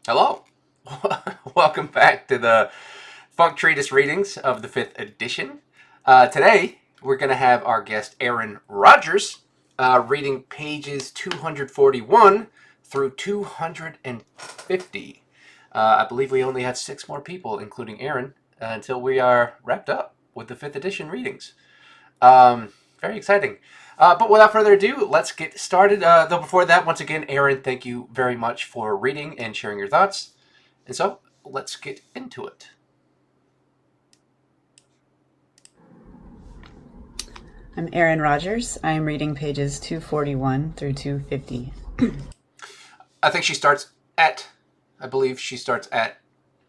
Hello. Welcome back to the Funk Treatise readings of the 5th edition. Today, we're going to have our guest Erin Rodgers reading pages 241 through 250. I believe we only have 6 more people, including Erin, until we are wrapped up with the 5th edition readings. Very exciting. But without further ado, let's get started. Though before that, once again, Erin, thank you very much for reading and sharing your thoughts. And so, let's get into it. I'm Erin Rodgers. I am reading pages 241 through 250. I believe she starts at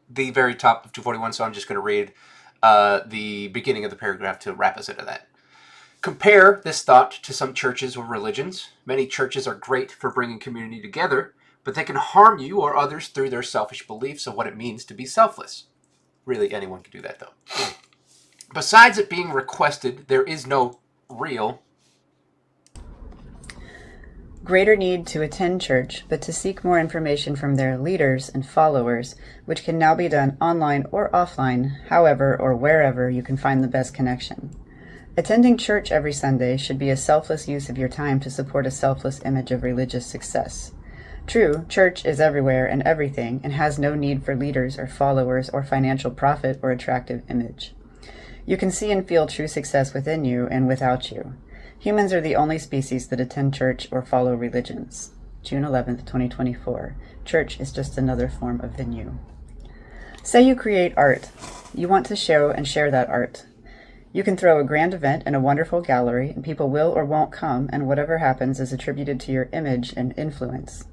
the very top of 241, so I'm just going to read the beginning of the paragraph to wrap us into that. Compare this thought to some churches or religions. Many churches are great for bringing community together, but they can harm you or others through their selfish beliefs of what it means to be selfless. Really, anyone can do that, though. Besides it being requested, there is no real Greater need to attend church, but to seek more information from their leaders and followers, which can now be done online or offline, however or wherever you can find the best connection. Attending church every Sunday should be a selfless use of your time to support a selfless image of religious success. True, church is everywhere and everything and has no need for leaders or followers or financial profit or attractive image. You can see and feel true success within you and without you. Humans are the only species that attend church or follow religions. June 11th, 2024. Church is just another form of venue. Say you create art. You want to show and share that art. You can throw a grand event in a wonderful gallery, and people will or won't come, and whatever happens is attributed to your image and influence.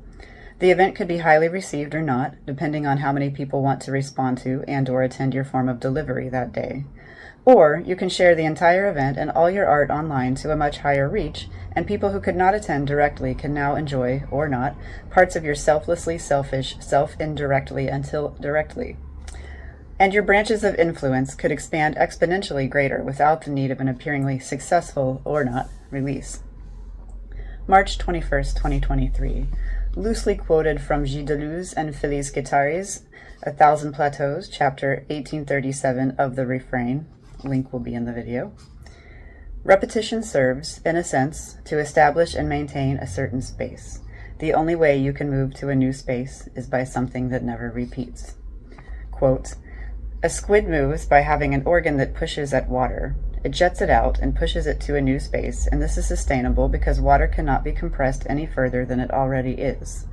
The event could be highly received or not, depending on how many people want to respond to and or attend your form of delivery that day. Or you can share the entire event and all your art online to a much higher reach, and people who could not attend directly can now enjoy, or not, parts of your selflessly selfish self indirectly until directly. And your branches of influence could expand exponentially greater without the need of an appearingly successful, or not, release. March 21st, 2023. Loosely quoted from Gilles Deleuze and Félix Guattari's A Thousand Plateaus, chapter 1837 of The Refrain. Link will be in the video. Repetition serves, in a sense, to establish and maintain a certain space. The only way you can move to a new space is by something that never repeats. Quote, a squid moves by having an organ that pushes at water. It jets it out and pushes it to a new space, and this is sustainable because water cannot be compressed any further than it already is.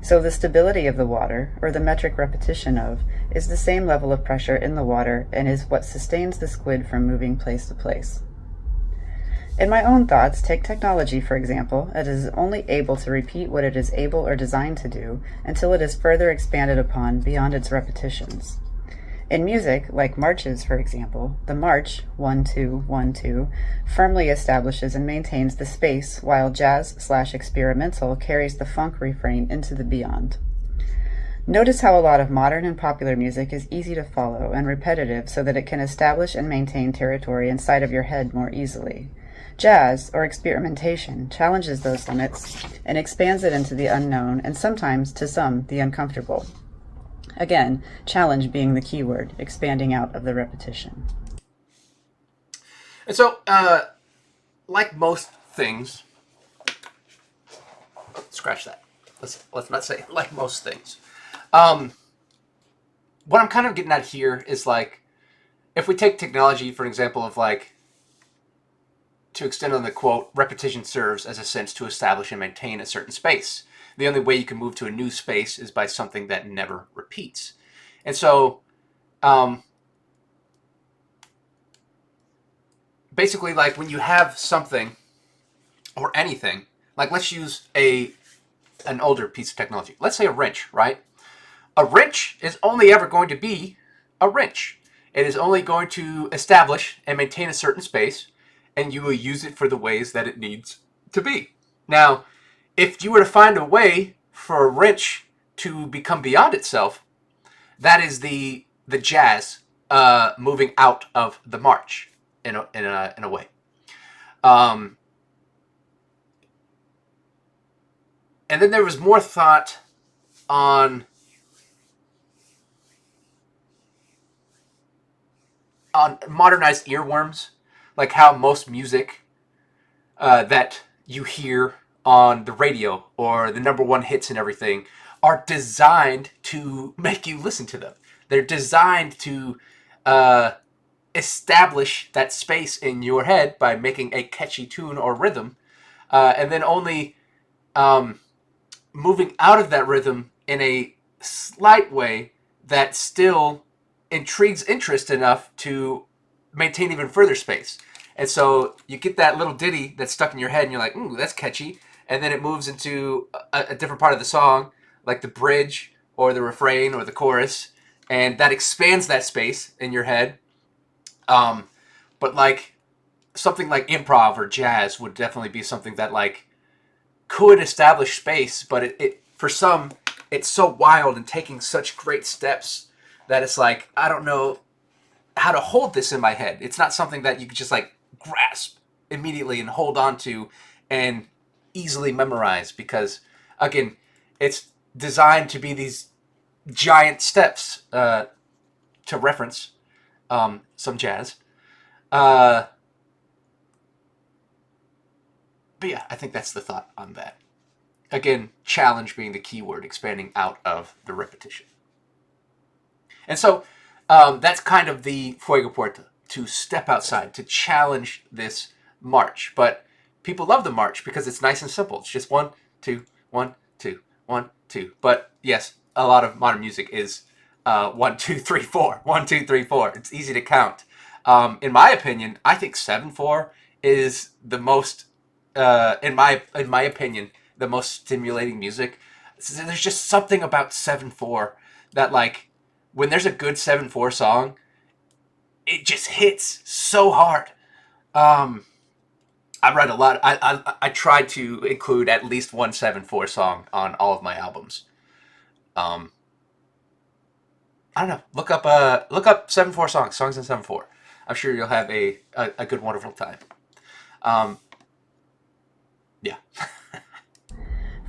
So the stability of the water, or the metric repetition of, is the same level of pressure in the water and is what sustains the squid from moving place to place. In my own thoughts, take technology, for example. It is only able to repeat what it is able or designed to do until it is further expanded upon beyond its repetitions. In music, like marches, for example, the march, 1-2-1-2, firmly establishes and maintains the space, while jazz/experimental carries the funk refrain into the beyond. Notice how a lot of modern and popular music is easy to follow and repetitive so that it can establish and maintain territory inside of your head more easily. Jazz, or experimentation, challenges those limits and expands it into the unknown and sometimes, to some, the uncomfortable. Again, challenge being the key word, expanding out of the repetition. And so, like most things, scratch that. Let's not say like most things. What I'm kind of getting at here is like, if we take technology for an example of like, to extend on the quote, repetition serves as a sense to establish and maintain a certain space. The only way you can move to a new space is by something that never repeats. And so, basically, like when you have something or anything, like let's use an older piece of technology. Let's say a wrench, right? A wrench is only ever going to be a wrench. It is only going to establish and maintain a certain space, and you will use it for the ways that it needs to be. Now, if you were to find a way for a wrench to become beyond itself, that is the jazz moving out of the march in a way. And then there was more thought on on modernized earworms, like how most music that you hear on the radio or the number one hits and everything are designed to make you listen to them. They're designed to uh, establish that space in your head by making a catchy tune or rhythm, and then only um, moving out of that rhythm in a slight way that still intrigues interest enough to maintain even further space. And so you get that little ditty that's stuck in your head, and you're like, "Ooh, that's catchy." And then it moves into a different part of the song, like the bridge or the refrain or the chorus, and that expands that space in your head. Um, but like something like improv or jazz would definitely be something that like could establish space, but it for some it's so wild and taking such great steps that it's like I don't know how to hold this in my head. It's not something that you could just like grasp immediately and hold on to and easily memorize because again, it's designed to be these giant steps to reference some jazz. Uh, but yeah, I think that's the thought on that. Again, challenge being the key word, expanding out of the repetition. And so that's kind of the Fuego Puerta, to step outside, to challenge this march. But people love the march because it's nice and simple. It's just 1, 2, 1, 2, 1, 2. But yes, a lot of modern music is 1, 2, 3, 4, 1, 2, 3, 4. It's easy to count. In my opinion, I think 7/4 is the most, in my opinion, the most stimulating music. So there's just something about 7/4 that like when there's a good 7/4 song, it just hits so hard. Um, I write a lot. I try to include at least one 7/4 song on all of my albums. Um, I don't know. Look up 7/4 songs in 7/4. I'm sure you'll have a good wonderful time. Um, yeah.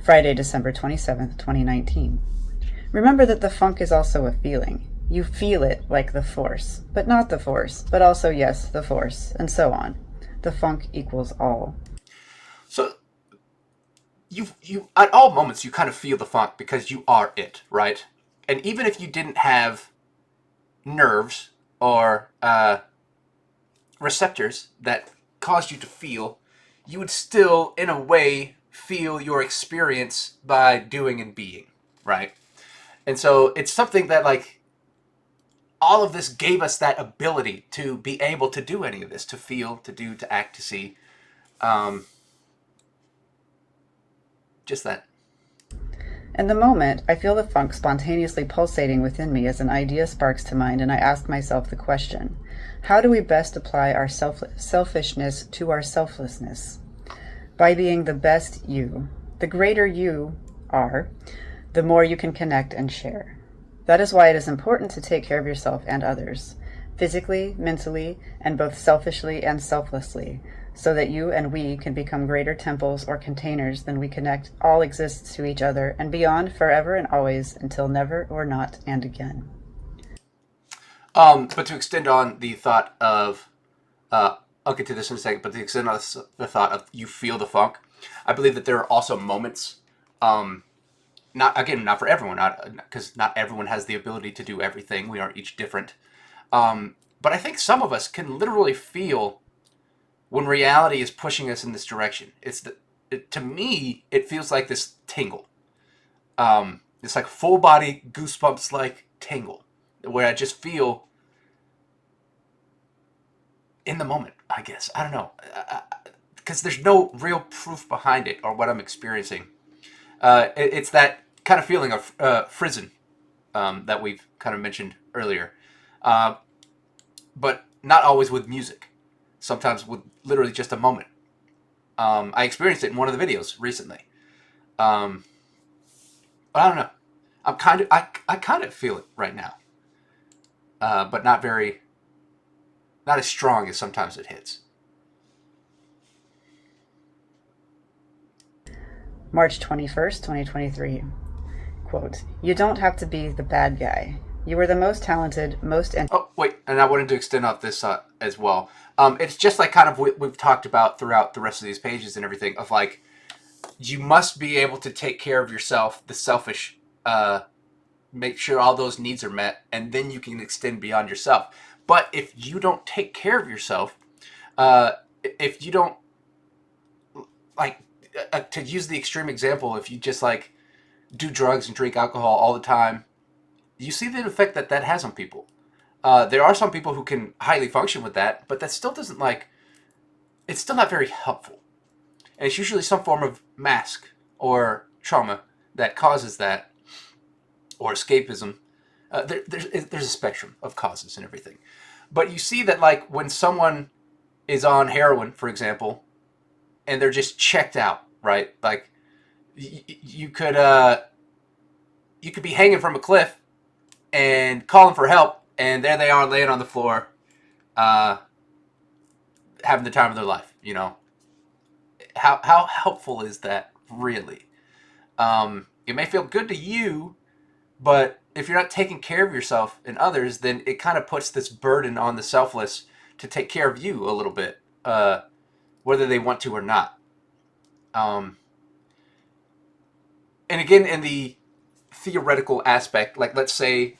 Friday, December 27th, 2019. Remember that the funk is also a feeling. You feel it like the force, but not the force, but also, yes, the force, and so on. The funk equals all. So you at all moments you kind of feel the funk because you are it, right? And even if you didn't have nerves or receptors that caused you to feel, you would still, in a way, feel your experience by doing and being, right? And so it's something that, like, all of this gave us that ability to be able to do any of this, to feel, to do, to act, to see. Um, just that. In the moment, I feel the funk spontaneously pulsating within me as an idea sparks to mind, and I ask myself the question: how do we best apply our selfishness to our selflessness? By being the best you. The greater you are, the more you can connect and share. That is why it is important to take care of yourself and others, physically, mentally, and both selfishly and selflessly, so that you and we can become greater temples or containers than we connect all exists to each other and beyond forever and always until never or not and again. But to extend on the thought of, I'll get to this in a second, but to extend on the thought of you feel the funk, I believe that there are also moments, not for everyone, not because not everyone has the ability to do everything. We are each different. But I think some of us can literally feel when reality is pushing us in this direction. To me, it feels like this tingle. It's like full body goosebumps like tingle, where I just feel in the moment. I guess I don't know, because there's no real proof behind it or what I'm experiencing. It's that kind of feeling of frisson that we've kind of mentioned earlier, uh, but not always with music. Sometimes with literally just a moment. I experienced it in one of the videos recently. Um, but I don't know. I kind of feel it right now, but not as strong as sometimes it hits. March 21st, 2023. Quote, you don't have to be the bad guy. You are the most talented, most Oh, wait, and I wanted to extend off this as well. It's just like kind of what we've talked about throughout the rest of these pages and everything of like, you must be able to take care of yourself, the selfish, make sure all those needs are met, and then you can extend beyond yourself. But if you don't take care of yourself, uh, if you don't, like, to use the extreme example, if you just like do drugs and drink alcohol all the time, you see the effect that that has on people. There are some people who can highly function with that, but that still doesn't like, it's still not very helpful. And it's usually some form of mask or trauma that causes that, or escapism. There's a spectrum of causes and everything. But you see that, like, when someone is on heroin, for example, and they're just checked out, right? Like, you could be hanging from a cliff and calling for help, and there they are laying on the floor, uh, having the time of their life. You know, how helpful is that really? It may feel good to you, but if you're not taking care of yourself and others, then it kind of puts this burden on the selfless to take care of you a little bit, whether they want to or not. Um, and again, in the theoretical aspect, like let's say,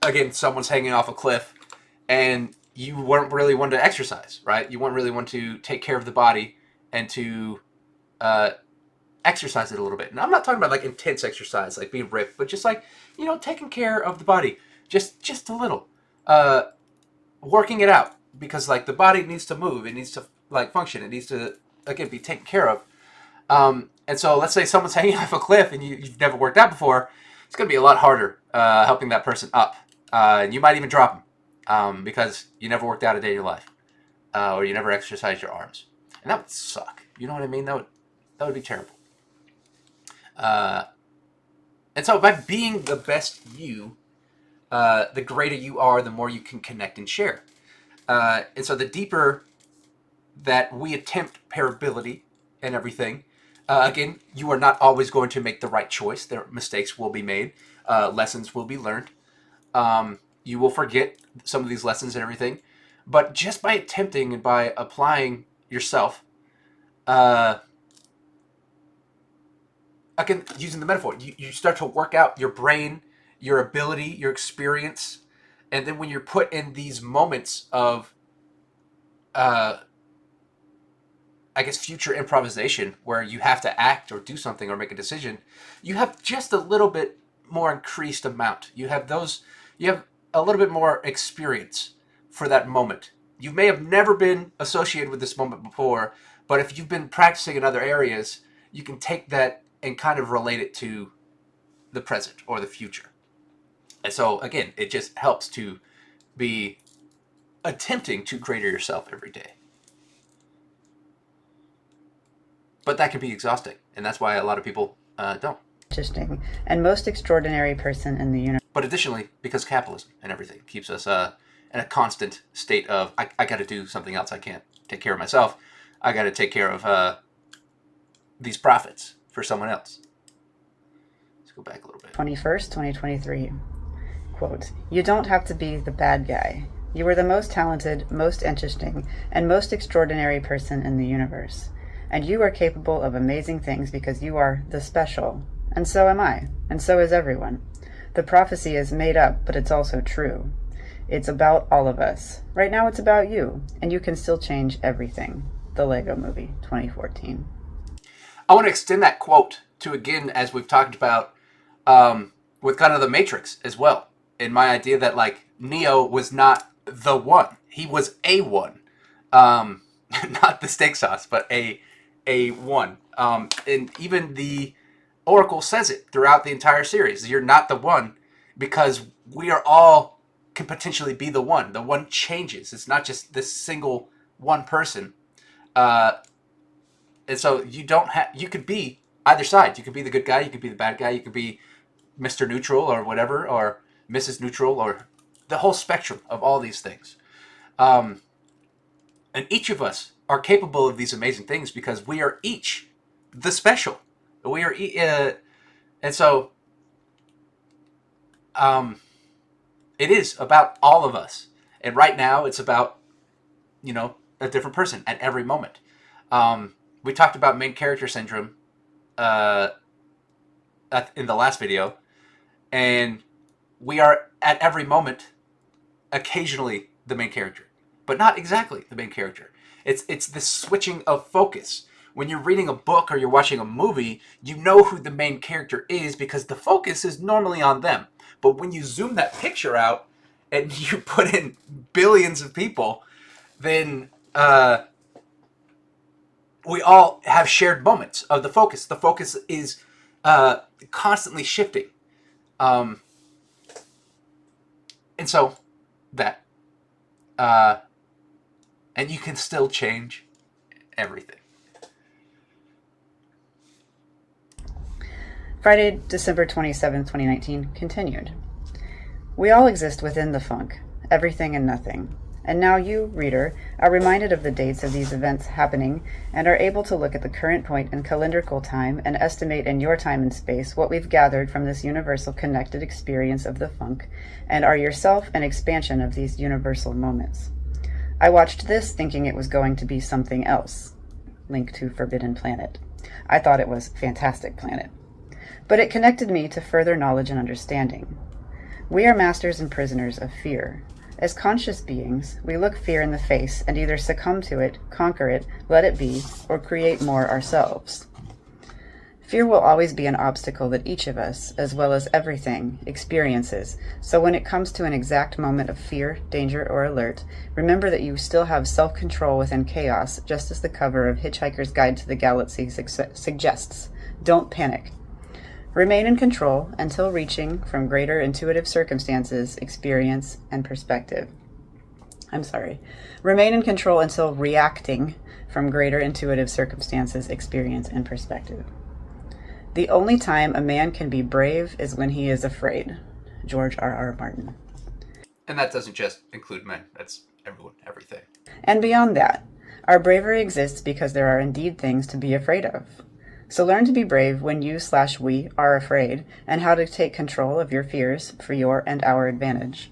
again, someone's hanging off a cliff and you weren't really one to exercise, right? You weren't really one to take care of the body and to uh, exercise it a little bit. And I'm not talking about like intense exercise, like being ripped, but just like, taking care of the body, just a little, uh, working it out, because like the body needs to move, it needs to like function, it needs to again be taken care of. And so let's say someone's hanging off a cliff and you've never worked out before, it's going to be a lot harder helping that person up. And you might even drop them because you never worked out a day in your life, or you never exercised your arms, and that would suck. You know what I mean? That would be terrible. Uh, and so by being the best you, the greater you are, the more you can connect and share. And so the deeper that we attempt pairability and everything, again, you are not always going to make the right choice. There mistakes will be made, lessons will be learned. You will forget some of these lessons and everything. But just by attempting and by applying yourself, uh, again, using the metaphor, you start to work out your brain, your ability, your experience. And then when you're put in these moments of, uh, I guess, future improvisation where you have to act or do something or make a decision, you have just a little bit more increased amount. You have a little bit more experience for that moment. You may have never been associated with this moment before, but if you've been practicing in other areas, you can take that and kind of relate it to the present or the future. And so, again, it just helps to be attempting to greater yourself every day. But that can be exhausting, and that's why a lot of people don't. interesting and most extraordinary person in the universe. But additionally, because capitalism and everything keeps us in a constant state of, I got to do something else. I can't take care of myself. I got to take care of these profits for someone else. Let's go back a little bit. 21st, 2023. Quote, you don't have to be the bad guy. You are the most talented, most interesting, and most extraordinary person in the universe. And you are capable of amazing things because you are the special. And so am I. And so is everyone. The prophecy is made up, but it's also true. It's about all of us. Right now it's about you. And you can still change everything. The Lego Movie, 2014. I want to extend that quote to, again, as we've talked about with kind of the Matrix as well. In my idea that, like, Neo was not the one. He was a one. Not the steak sauce, but a one. And even the Oracle says it throughout the entire series. You're not the one, because we are all can potentially be the one. The one changes. It's not just this single one person. And so you could be either side. You could be the good guy. You could be the bad guy. You could be Mr. Neutral or whatever, or Mrs. Neutral, or the whole spectrum of all these things. And each of us are capable of these amazing things because we are each the special. We are, and so, It is about all of us. And right now, it's about, a different person at every moment. We talked about main character syndrome uh, in the last video, and we are at every moment occasionally the main character, but not exactly the main character. It's this switching of focus. When you're reading a book or you're watching a movie, you know who the main character is because the focus is normally on them. But when you zoom that picture out and you put in billions of people, then we all have shared moments of the focus. The focus is constantly shifting. Um, and so that. Uh, and you can still change everything. Friday, December 27th, 2019, continued. We all exist within the funk, everything and nothing. And now you, reader, are reminded of the dates of these events happening and are able to look at the current point in calendrical time and estimate in your time and space what we've gathered from this universal connected experience of the funk and are yourself an expansion of these universal moments. I watched this thinking it was going to be something else. Link to Forbidden Planet. I thought it was Fantastic Planet. But it connected me to further knowledge and understanding. We are masters and prisoners of fear. As conscious beings, we look fear in the face and either succumb to it, conquer it, let it be, or create more ourselves. Fear will always be an obstacle that each of us, as well as everything, experiences, so when it comes to an exact moment of fear, danger, or alert, remember that you still have self-control within chaos, just as the cover of Hitchhiker's Guide to the Galaxy suggests. Don't panic. Remain in control until reaching from greater intuitive circumstances, experience, and perspective. Remain in control until reacting from greater intuitive circumstances, experience, and perspective. The only time a man can be brave is when he is afraid. George R.R. Martin. And that doesn't just include men. That's everyone, everything. And beyond that, our bravery exists because there are indeed things to be afraid of. So learn to be brave when you/we are afraid and how to take control of your fears for your and our advantage.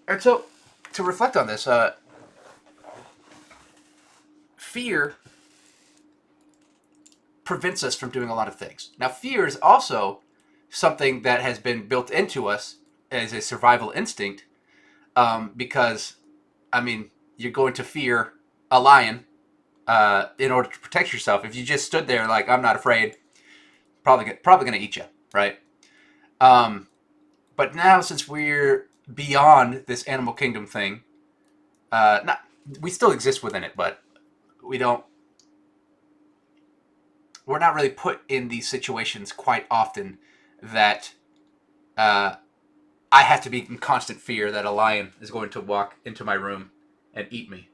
And so, to reflect on this, fear prevents us from doing a lot of things. Now, fear is also something that has been built into us as a survival instinct because, you're going to fear a lion in order to protect yourself. If you just stood there like, I'm not afraid, probably going to eat you, right? But now, since we're beyond this animal kingdom thing, we still exist within it, but we're not really put in these situations quite often that I have to be in constant fear that a lion is going to walk into my room and eat me.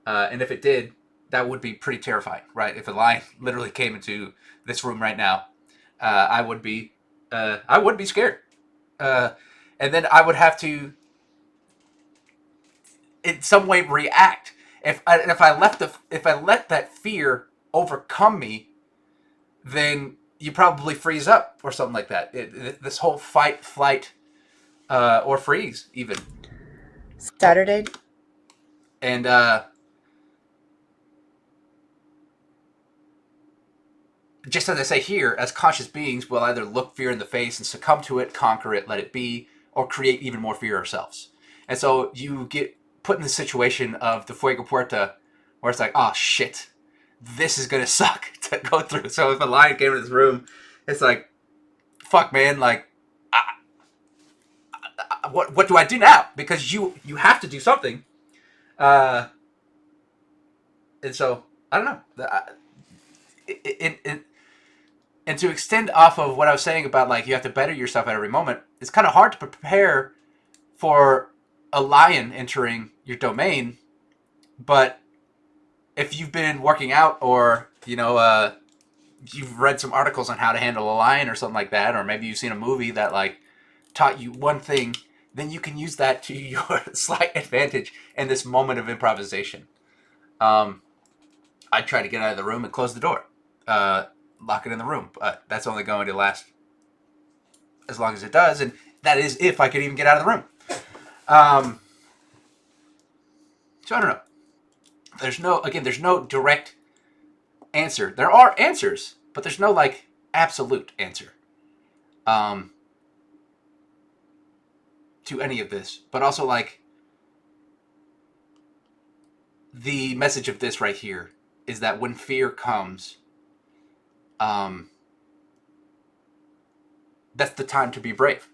And if it did, that would be pretty terrifying, right? If a lion literally came into this room right now, I would be scared. And then I would have to, in some way, react. If I let that fear overcome me, then you probably freeze up or something like that. This whole fight, flight, or freeze even. Saturday. And just as I say here, as conscious beings, we'll either look fear in the face and succumb to it, conquer it, let it be, or create even more fear ourselves. And so you get put in the situation of the Fuego Puerta, where it's like, oh shit, this is gonna suck to go through. So if a lion came into this room, it's like, fuck, man, like, what do I do now? Because you have to do something. And so I don't know. And to extend off of what I was saying about like you have to better yourself at every moment, it's kind of hard to prepare for a lion entering your domain. But if you've been working out or you've read some articles on how to handle a lion or something like that, or maybe you've seen a movie that like taught you one thing, then you can use that to your slight advantage in this moment of improvisation. I try to get out of the room and close the door, lock it in the room, but that's only going to last as long as it does. And That is if I could even get out of the room. Um, so I don't know. There's no direct answer. There are answers, but there's no like absolute answer um, to any of this. But also like the message of this right here is that when fear comes, um, that's the time to be brave.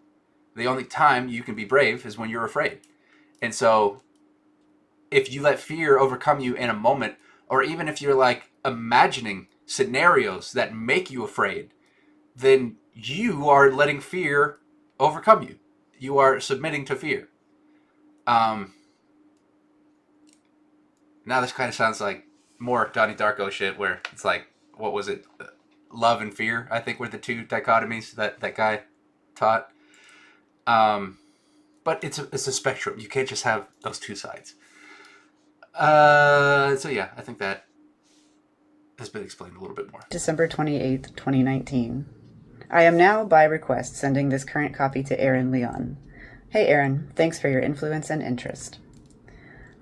The only time you can be brave is when you're afraid. And so if you let fear overcome you in a moment, or even if you're like imagining scenarios that make you afraid, then you are letting fear overcome you. You are submitting to fear. Um, Now this kind of sounds like more Donnie Darko shit, where it's like, what was it? Love and fear, I think, were the two dichotomies that guy taught. Um, but it's a spectrum. You can't just have those two sides. So yeah, I think that has been explained a little bit more. December 28th, 2019. I am now, by request, sending this current copy to Erin Leon. Hey Erin, thanks for your influence and interest.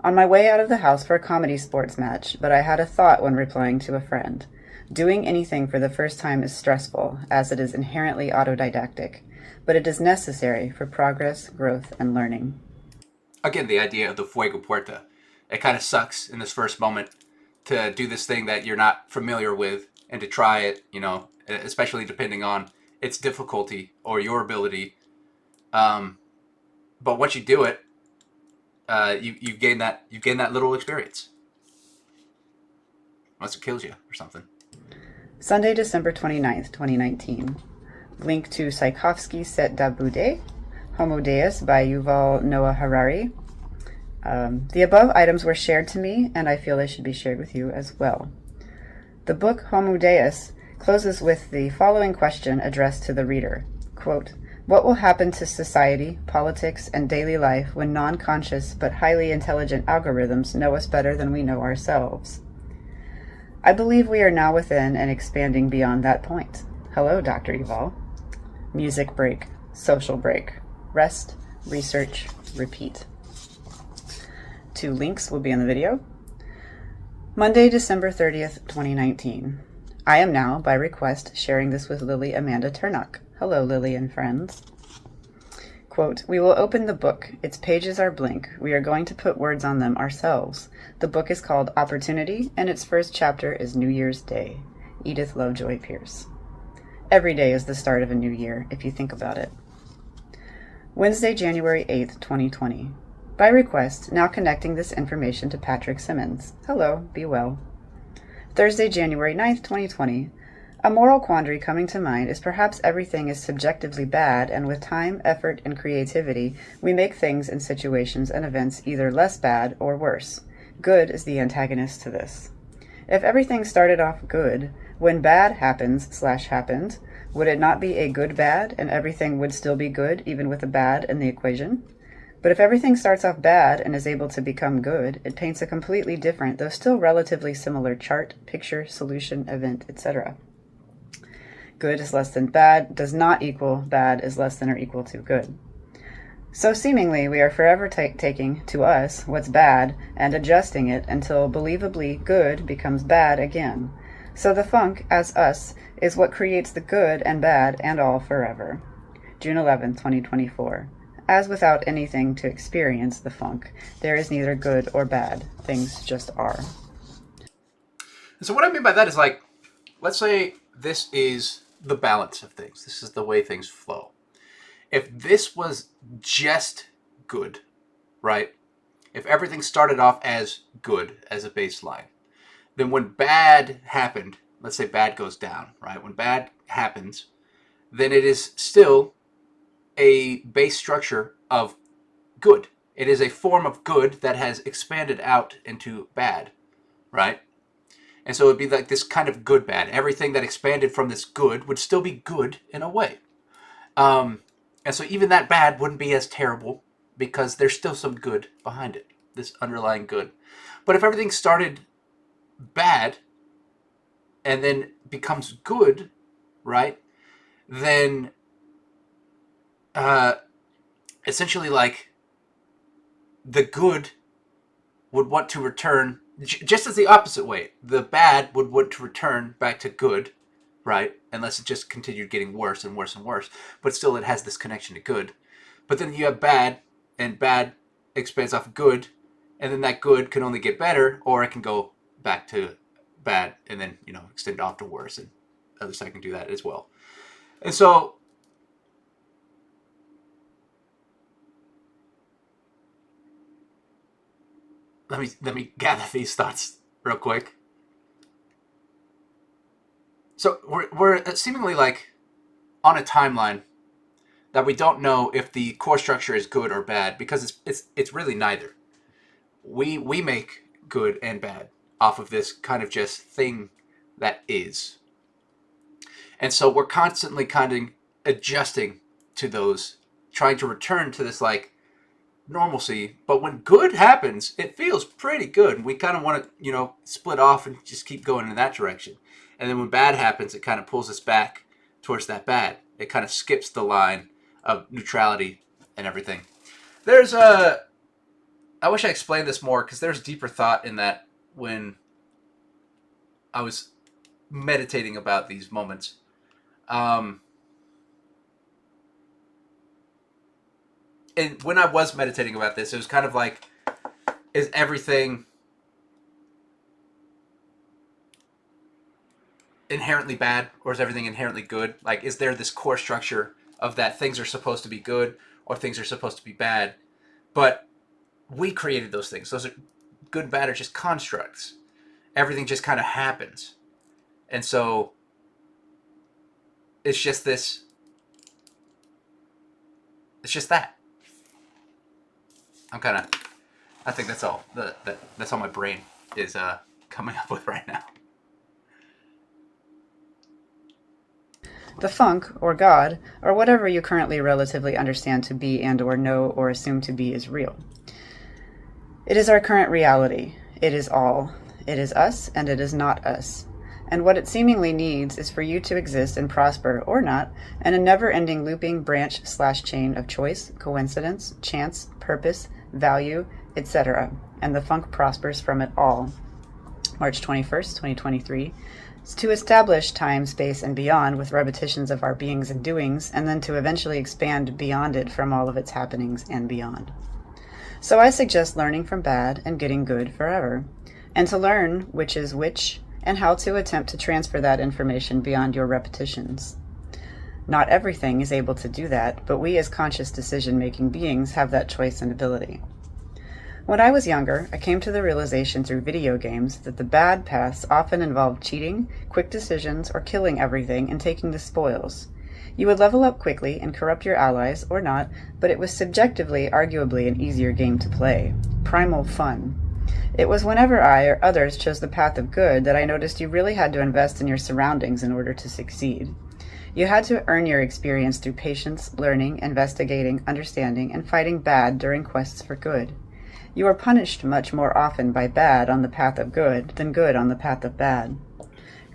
On my way out of the house for a comedy sports match, but I had a thought when replying to a friend. Doing anything for the first time is stressful, as it is inherently autodidactic, but it is necessary for progress, growth, and learning. Again, the idea of the fuego puerta. It kind of sucks in this first moment to do this thing that you're not familiar with and to try it, especially depending on its difficulty or your ability. But once you do it, you gain that little experience. Unless it kills you or something. Sunday, December 29th, 2019. Link to Tchaikovsky's Set d'Aboude, Homo Deus by Yuval Noah Harari. The above items were shared to me, and I feel they should be shared with you as well. The book Homo Deus closes with the following question addressed to the reader. Quote, what will happen to society, politics, and daily life when non-conscious but highly intelligent algorithms know us better than we know ourselves? I believe we are now within and expanding beyond that point. Hello, Dr. Yuval. Music break, social break, rest, research, repeat. 2 links will be in the video. Monday, December 30th, 2019. I am now, by request, sharing this with Lily Amanda Turnock. Hello, Lily and friends. Quote, we will open the book. Its pages are blank. We are going to put words on them ourselves. The book is called Opportunity, and its first chapter is New Year's Day. Edith Lovejoy Pierce. Every day is the start of a new year, if you think about it. Wednesday, January 8th, 2020. By request, now connecting this information to Patrick Simmons. Hello, be well. Thursday, January 9th, 2020. A moral quandary coming to mind is perhaps everything is subjectively bad, and with time, effort, and creativity, we make things and situations and events either less bad or worse. Good is the antagonist to this. If everything started off good, when bad happened, would it not be a good bad, and everything would still be good, even with a bad in the equation? But if everything starts off bad and is able to become good, it paints a completely different, though still relatively similar chart, picture, solution, event, etc. Good is less than bad does not equal bad is less than or equal to good. So seemingly we are forever taking, to us, what's bad and adjusting it until believably good becomes bad again. So the funk, as us, is what creates the good and bad and all forever. June 11, 2024. As without anything to experience the funk, there is neither good or bad. Things just are. And so what I mean by that is like, let's say this is the balance of things. This is the way things flow. If this was just good, right? If everything started off as good as a baseline, then when bad happened, let's say bad goes down, right? When bad happens, then it is still a base structure of good. It is a form of good that has expanded out into bad, right? And so it'd be like this kind of good bad. Everything that expanded from this good would still be good in a way. And so even that bad wouldn't be as terrible because there's still some good behind it, this underlying good. But if everything started bad and then becomes good, right, then essentially like the good would want to return just as the opposite way. The bad would want to return back to good, right? Unless it just continued getting worse and worse and worse. But still, it has this connection to good. But then you have bad, and bad expands off of good, and then that good can only get better, or it can go back to bad and then extend off to worse, and other side can do that as well. And so let me gather these thoughts real quick. So we're seemingly like on a timeline that we don't know if the core structure is good or bad because it's really neither. We make good and bad off of this kind of just thing that is. And so we're constantly kind of adjusting to those, trying to return to this like normalcy. But when good happens, it feels pretty good. And we kind of want to, split off and just keep going in that direction. And then when bad happens, it kind of pulls us back towards that bad. It kind of skips the line of neutrality and everything. I wish I explained this more because there's deeper thought in that when I was meditating about these moments. Um, and when I was meditating about this, it was kind of like, is everything inherently bad or is everything inherently good? Like, is there this core structure of that things are supposed to be good or things are supposed to be bad? But we created those things. Those are good, bad are just constructs. Everything just kind of happens. And so it's just this, it's just that. I think that's all. That's all my brain is coming up with right now. The funk, or God, or whatever you currently relatively understand to be and or know or assume to be is real. It is our current reality. It is all. It is us, and it is not us. And what it seemingly needs is for you to exist and prosper, or not, in a never-ending looping branch/chain of choice, coincidence, chance, purpose, value, etc. And the funk prospers from it all. March 21st, 2023. To establish time, space, and beyond with repetitions of our beings and doings, and then to eventually expand beyond it from all of its happenings and beyond. So I suggest learning from bad and getting good forever, and to learn which is which and how to attempt to transfer that information beyond your repetitions. Not everything is able to do that, but we as conscious decision-making beings have that choice and ability. When I was younger, I came to the realization through video games that the bad paths often involved cheating, quick decisions, or killing everything and taking the spoils. You would level up quickly and corrupt your allies, or not, but it was subjectively, arguably, an easier game to play. Primal fun. It was whenever I or others chose the path of good that I noticed you really had to invest in your surroundings in order to succeed. You had to earn your experience through patience, learning, investigating, understanding, and fighting bad during quests for good. You are punished much more often by bad on the path of good than good on the path of bad.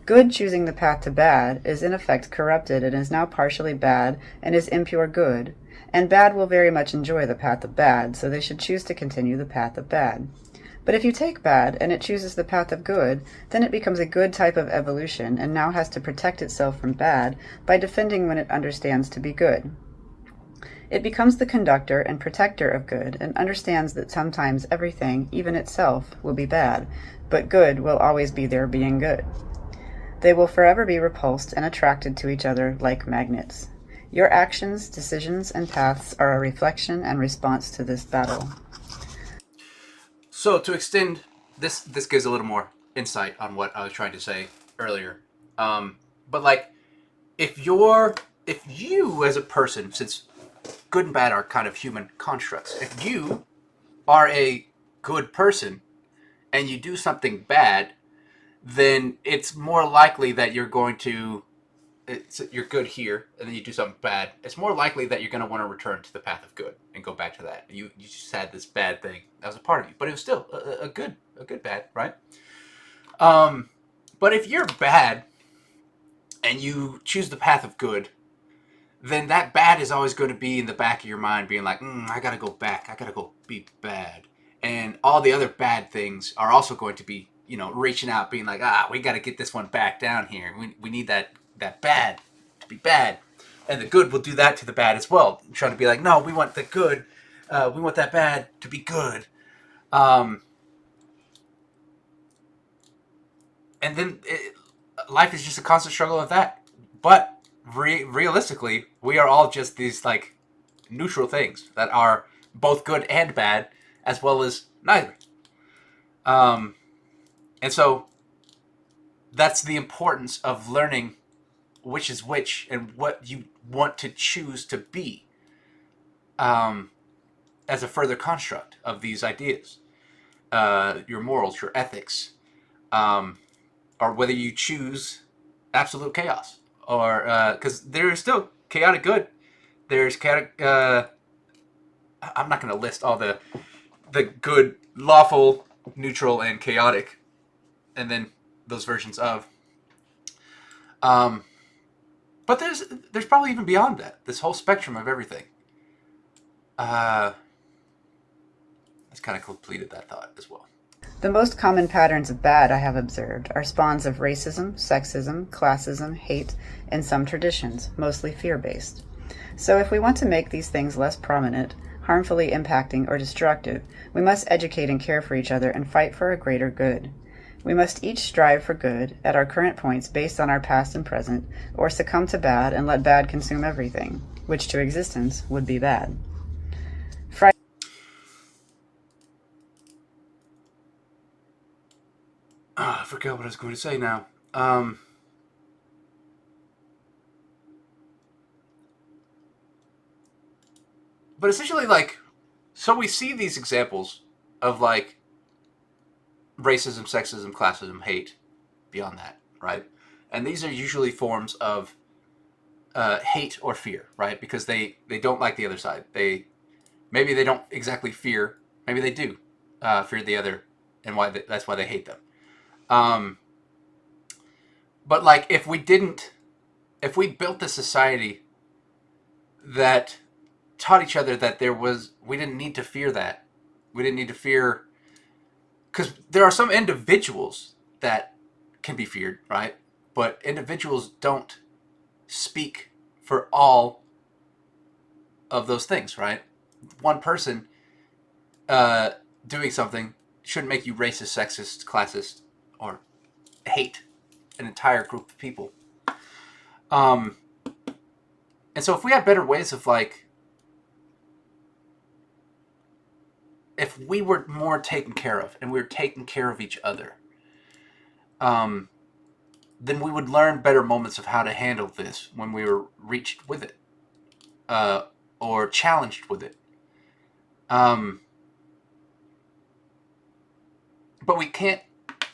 Good choosing the path to bad is in effect corrupted and is now partially bad and is impure good, and bad will very much enjoy the path of bad, so they should choose to continue the path of bad. But if you take bad and it chooses the path of good, then it becomes a good type of evolution and now has to protect itself from bad by defending when it understands to be good. It becomes the conductor and protector of good and understands that sometimes everything, even itself, will be bad, but good will always be there being good. They will forever be repulsed and attracted to each other like magnets. Your actions, decisions, and paths are a reflection and response to this battle. So to extend this gives a little more insight on what I was trying to say earlier. But like, if you as a person, since good and bad are kind of human constructs, if you are a good person and you do something bad, then it's more likely that you're good here, and then you do something bad. It's more likely that you're going to want to return to the path of good and go back to that. You just had this bad thing that was a part of you, but it was still a good bad, right? But if you're bad and you choose the path of good, then that bad is always going to be in the back of your mind, being like, I gotta go back, I gotta go be bad, and all the other bad things are also going to be, reaching out, being like, we got to get this one back down here. We need that bad to be bad, and the good will do that to the bad as well, trying to be like, no, we want the good, we want that bad to be good, and then life is just a constant struggle of that. But realistically, we are all just these like neutral things that are both good and bad, as well as neither. Um, and so that's the importance of learning which is which and what you want to choose to be, um, as a further construct of these ideas, your morals, your ethics, um, or whether you choose absolute chaos, or because there is still chaotic good. There's chaotic. I'm not going to list all the good, lawful, neutral, and chaotic, and then those versions of. Um, but there's probably even beyond that. This whole spectrum of everything. Uh, that's kind of completed that thought as well. The most common patterns of bad I have observed are spawns of racism, sexism, classism, hate, and some traditions, mostly fear-based. So if we want to make these things less prominent, harmfully impacting, or destructive, we must educate and care for each other and fight for a greater good. We must each strive for good at our current points based on our past and present, or succumb to bad and let bad consume everything, which to existence would be bad. I forgot what I was going to say now. But essentially, like, so we see these examples of like racism, sexism, classism, hate, beyond that, right? And these are usually forms of hate or fear, right? Because they don't like the other side. Maybe they don't exactly fear. Maybe they do fear the other, and that's why they hate them. Um, but like, if we built a society that taught each other that we didn't need to fear that, we didn't need to fear, because there are some individuals that can be feared, right? But individuals don't speak for all of those things, right? One person uh, doing something shouldn't make you racist, sexist, classist, or hate an entire group of people. Um, and so if we had better ways of like, if we were more taken care of and we were taking care of each other, um, then we would learn better moments of how to handle this when we were reached with it, uh, or challenged with it. Um, but we can't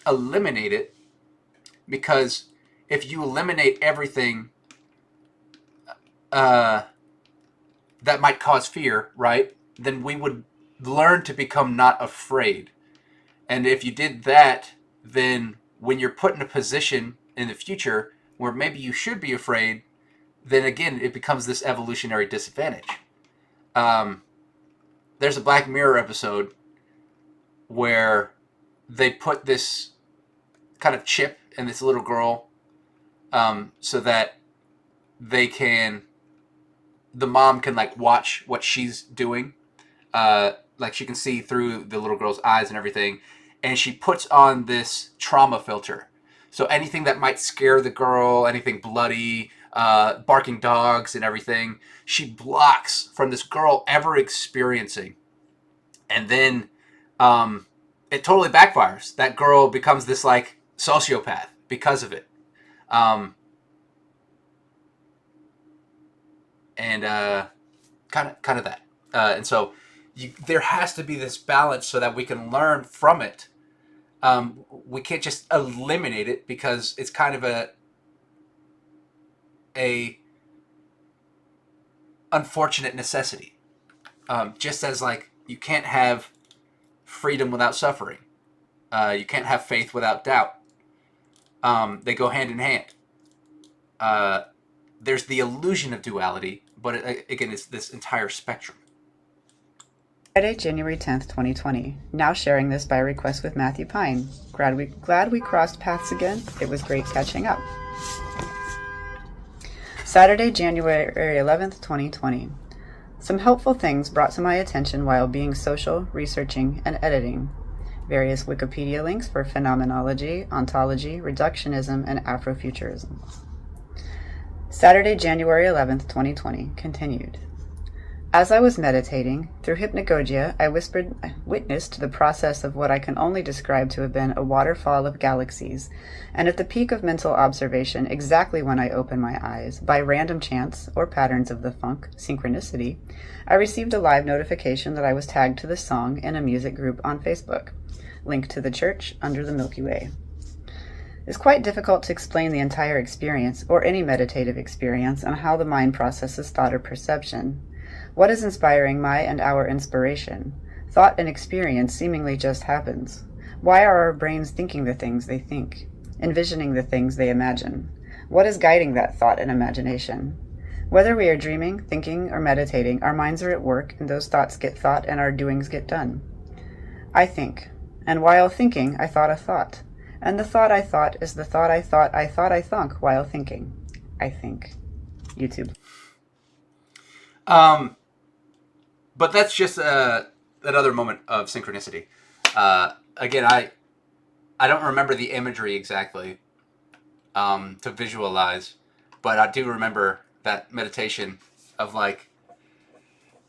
eliminate it, because if you eliminate everything uh, that might cause fear, right, then we would learn to become not afraid. And if you did that, then when you're put in a position in the future where maybe you should be afraid, then again, it becomes this evolutionary disadvantage. Um, there's a Black Mirror episode where they put this kind of chip in this little girl, so that they can, the mom can like watch what she's doing. Like she can see through the little girl's eyes and everything. And she puts on this trauma filter. So anything that might scare the girl, anything bloody, barking dogs and everything, she blocks from this girl ever experiencing. And then it totally backfires. That girl becomes this like sociopath because of it. Um, and kind of that. And so there has to be this balance so that we can learn from it. We can't just eliminate it, because it's kind of a unfortunate necessity. Just as like you can't have freedom without suffering, you can't have faith without doubt. They go hand in hand. There's the illusion of duality, but again, it's this entire spectrum. Friday, January 10th, 2020. Now sharing this by request with Matthew Pine. Glad we crossed paths again. It was great catching up. Saturday, January 11th, 2020. Some helpful things brought to my attention while being social, researching, and editing. Various Wikipedia links for phenomenology, ontology, reductionism, and Afrofuturism. Saturday, January 11th, 2020. Continued. As I was meditating, through hypnagogia, I witnessed the process of what I can only describe to have been a waterfall of galaxies, and at the peak of mental observation, exactly when I opened my eyes, by random chance, or patterns of the funk, synchronicity, I received a live notification that I was tagged to the song in a music group on Facebook. Link to the church under the Milky Way. It's quite difficult to explain the entire experience, or any meditative experience, on how the mind processes thought or perception. What is inspiring my and our inspiration? Thought and experience seemingly just happens. Why are our brains thinking the things they think, envisioning the things they imagine? What is guiding that thought and imagination? Whether we are dreaming, thinking, or meditating, our minds are at work, and those thoughts get thought and our doings get done. I think, and while thinking, I thought a thought, and the thought I thought is the thought I thought I thunk while thinking. I think. YouTube. But that's just another moment of synchronicity. Again, I don't remember the imagery exactly to visualize, but I do remember that meditation of like,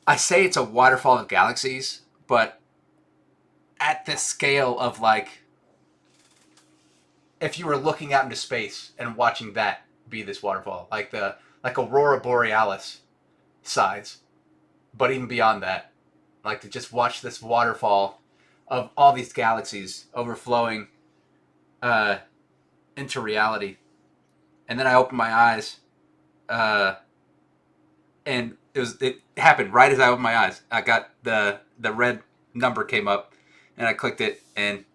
I say it's a waterfall of galaxies, but at this scale of like, if you were looking out into space and watching that be this waterfall, like Aurora Borealis size. But even beyond that, like to just watch this waterfall of all these galaxies overflowing into reality. And then I opened my eyes, and it happened right as I opened my eyes. I got the red number came up, and I clicked it, and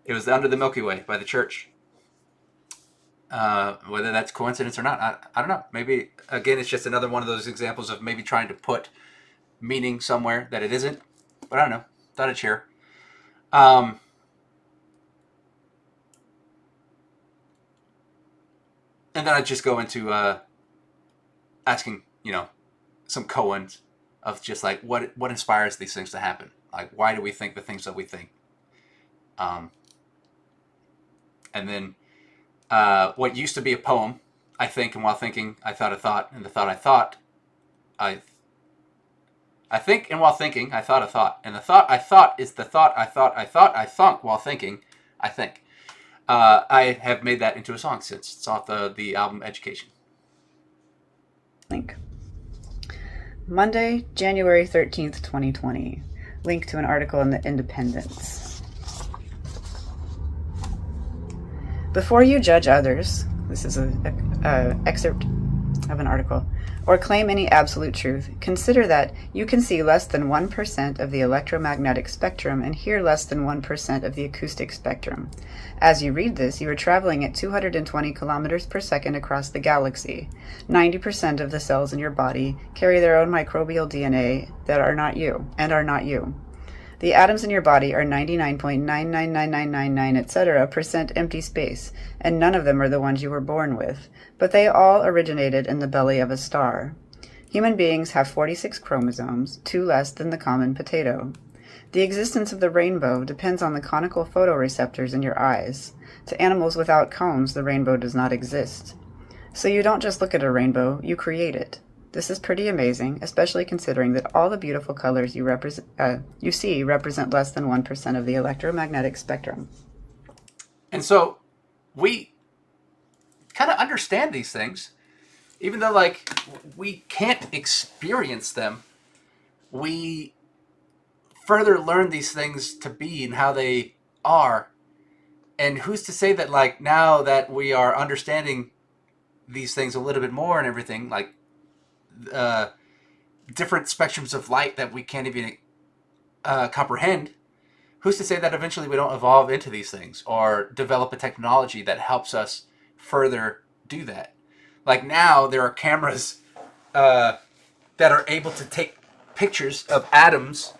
it was Under the Milky Way by the church. Whether that's coincidence or not, I don't know. Maybe again, it's just another one of those examples of maybe trying to put meaning somewhere that it isn't, but I don't know. Thought I'd share. And then I'd just go into asking, some koans of just like what inspires these things to happen. Like, why do we think the things that we think? And then what used to be a poem, I think, and while thinking, I thought a thought, and the thought I thought, I think, and while thinking, I thought a thought. And the thought I thought is the thought I thunk while thinking, I think. I have made that into a song since. It's off the album Education. Link. Monday, January 13th, 2020. Link to an article in the Independence. Before you judge others, this is an excerpt of an article, or claim any absolute truth, consider that you can see less than 1% of the electromagnetic spectrum and hear less than 1% of the acoustic spectrum. As you read this, you are traveling at 220 kilometers per second across the galaxy. 90% of the cells in your body carry their own microbial DNA that are not you, and are not you. The atoms in your body are 99.999999, etc. percent empty space, and none of them are the ones you were born with, but they all originated in the belly of a star. Human beings have 46 chromosomes, 2 less than the common potato. The existence of the rainbow depends on the conical photoreceptors in your eyes. To animals without cones, the rainbow does not exist. So you don't just look at a rainbow, you create it. This is pretty amazing, especially considering that all the beautiful colors you see represent less than 1% of the electromagnetic spectrum. And so we kind of understand these things, even though like we can't experience them. We further learn these things to be and how they are. And who's to say that like now that we are understanding these things a little bit more and everything, like different spectrums of light that we can't even comprehend, who's to say that eventually we don't evolve into these things or develop a technology that helps us further do that? Like now there are cameras that are able to take pictures of atoms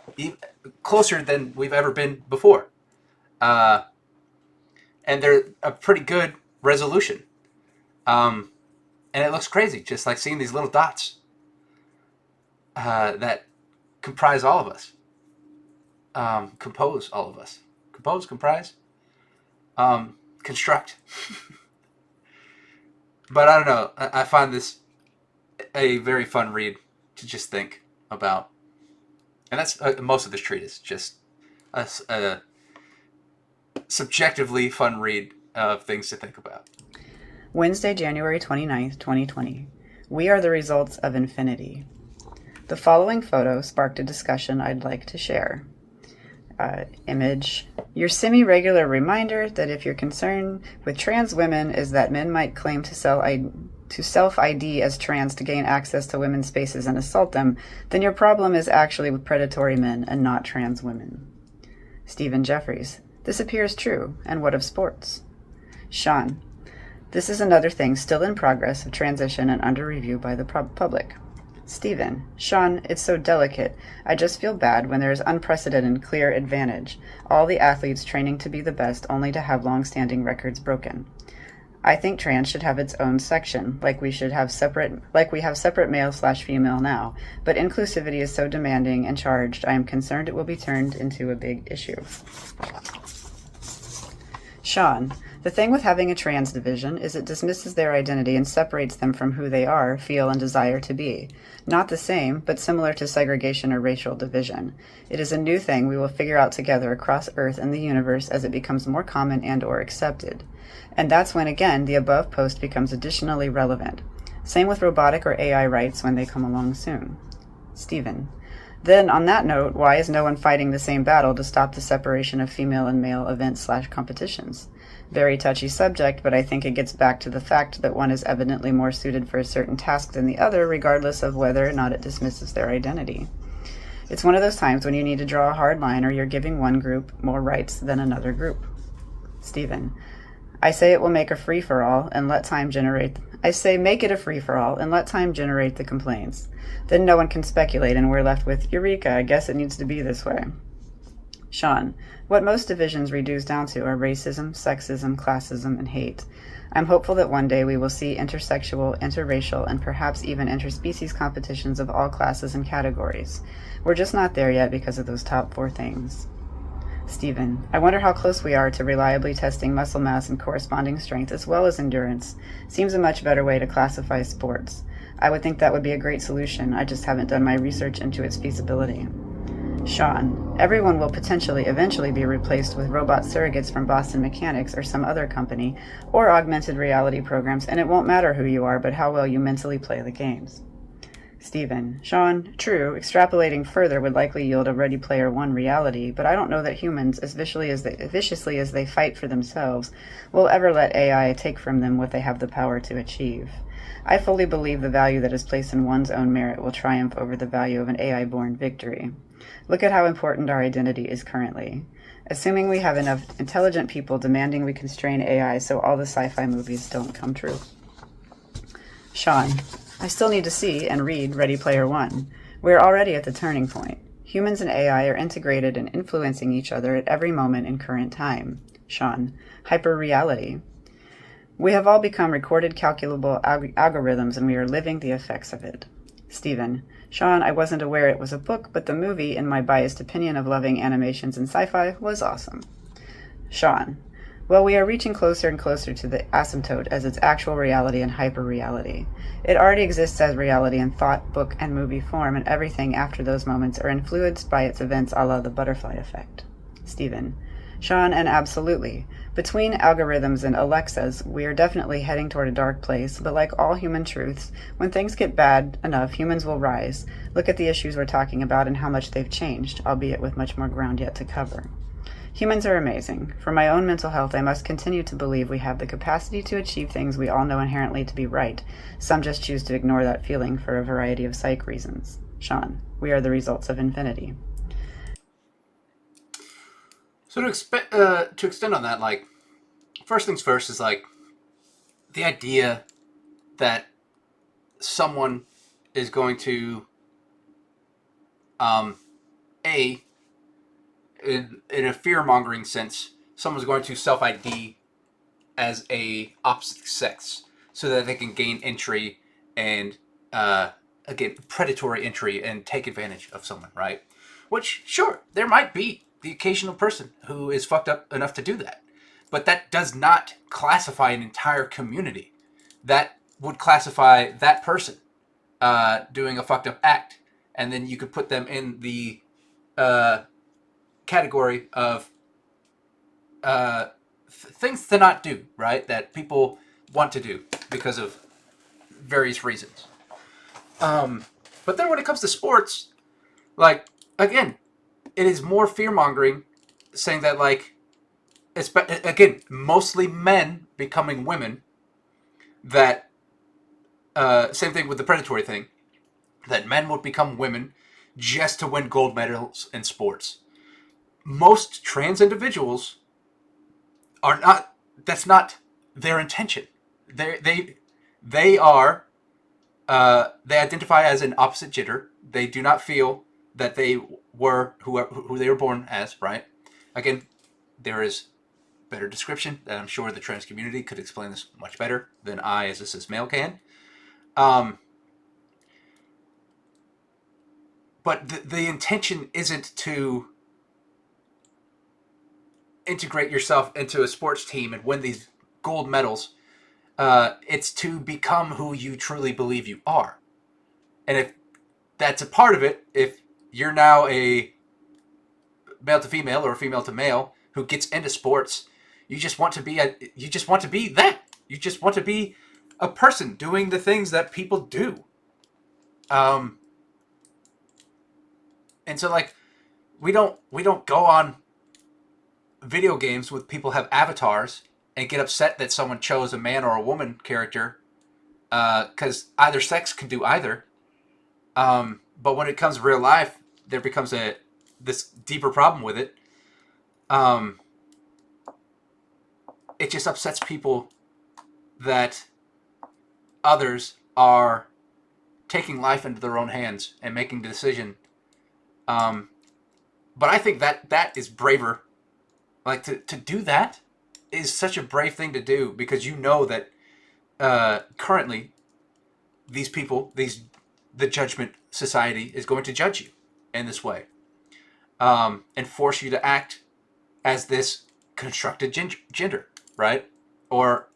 closer than we've ever been before. Uh, and they're a pretty good resolution. And it looks crazy, just like seeing these little dots that comprise all of us, compose all of us. Compose, comprise, construct. But I don't know. I find this a very fun read to just think about. And that's most of this treatise, just a subjectively fun read of things to think about. Wednesday, January 29th, 2020. We are the results of infinity. The following photo sparked a discussion I'd like to share. Image. Your semi-regular reminder that if your concern with trans women is that men might claim to self-ID as trans to gain access to women's spaces and assault them, then your problem is actually with predatory men and not trans women. Stephen Jeffries. This appears true. And what of sports? Sean. This is another thing still in progress of transition and under review by the public. Stephen. Sean, it's so delicate. I just feel bad when there is unprecedented clear advantage. All the athletes training to be the best only to have long-standing records broken. I think trans should have its own section, like we have separate male/female now, but inclusivity is so demanding and charged, I am concerned it will be turned into a big issue. Sean. The thing with having a trans division is it dismisses their identity and separates them from who they are, feel, and desire to be. Not the same, but similar to segregation or racial division. It is a new thing we will figure out together across Earth and the universe as it becomes more common and or accepted. And that's when, again, the above post becomes additionally relevant. Same with robotic or AI rights when they come along soon. Stephen. Then, on that note, why is no one fighting the same battle to stop the separation of female and male events/competitions? Very touchy subject, but I think it gets back to the fact that one is evidently more suited for a certain task than the other, regardless of whether or not it dismisses their identity. It's one of those times when you need to draw a hard line or you're giving one group more rights than another group. Stephen. I say it will make a free-for-all and let time generate... I say make it a free-for-all and let time generate the complaints. Then no one can speculate and we're left with, Eureka, I guess it needs to be this way. Sean. What most divisions reduce down to are racism, sexism, classism, and hate. I'm hopeful that one day we will see intersexual, interracial, and perhaps even interspecies competitions of all classes and categories. We're just not there yet because of those top 4 things. Stephen. I wonder how close we are to reliably testing muscle mass and corresponding strength as well as endurance. Seems a much better way to classify sports. I would think that would be a great solution. I just haven't done my research into its feasibility. Sean. Everyone will potentially eventually be replaced with robot surrogates from Boston Mechanics or some other company, or augmented reality programs, and it won't matter who you are, but how well you mentally play the games. Stephen. Sean. True, extrapolating further would likely yield a Ready Player One reality, but I don't know that humans, as viciously as they fight for themselves, will ever let AI take from them what they have the power to achieve. I fully believe the value that is placed in one's own merit will triumph over the value of an AI-born victory. Look at how important our identity is currently. Assuming we have enough intelligent people demanding we constrain AI so all the sci-fi movies don't come true. Sean. I still need to see and read Ready Player One. We're already at the turning point. Humans and AI are integrated and influencing each other at every moment in current time. Sean. Hyperreality. We have all become recorded calculable algorithms and we are living the effects of it. Stephen. Sean, I wasn't aware it was a book, but the movie, in my biased opinion of loving animations and sci-fi, was awesome. Sean. Well, we are reaching closer and closer to the asymptote as its actual reality and hyper-reality. It already exists as reality in thought, book, and movie form, and everything after those moments are influenced by its events a la the butterfly effect. Stephen. Sean, and absolutely. Between algorithms and Alexas, we are definitely heading toward a dark place, but like all human truths, when things get bad enough, humans will rise. Look at the issues we're talking about and how much they've changed, albeit with much more ground yet to cover. Humans are amazing. For my own mental health, I must continue to believe we have the capacity to achieve things we all know inherently to be right. Some just choose to ignore that feeling for a variety of psych reasons. Sean, we are the results of infinity. So to extend on that, like, first things first is like the idea that someone is going to Um, a in a fear mongering sense, someone's going to self ID as a opposite sex so that they can gain entry and again predatory entry and take advantage of someone, right? Which sure there might be the occasional person who is fucked up enough to do that, but that does not classify an entire community. That would classify that person doing a fucked up act, and then you could put them in the uh, category of things to not do, right? That people want to do because of various reasons. But then when it comes to sports, like, again, it is more fear mongering saying that, like, again, mostly men becoming women, that, same thing with the predatory thing, that men would become women just to win gold medals in sports. Most trans individuals are not, that's not their intention. They are they identify as an opposite gender. They do not feel that they were who they were born as, right? Again, there is better description that I'm sure the trans community could explain this much better than I, as a cis male, can. Um, but the intention isn't to integrate yourself into a sports team and win these gold medals. It's to become who you truly believe you are. And if that's a part of it, if you're now a male to female or a female to male who gets into sports, you just want to be you just want to be that. You just want to be a person doing the things that people do. Um, and so like we don't go on video games with people have avatars and get upset that someone chose a man or a woman character because either sex can do either. But when it comes to real life, there becomes a this deeper problem with it. Um, it just upsets people that others are taking life into their own hands and making the decision. Um, but I think that is braver. Like to do that is such a brave thing to do because you know that currently these people, the judgment society is going to judge you in this way and force you to act as this constructed gender, right? Or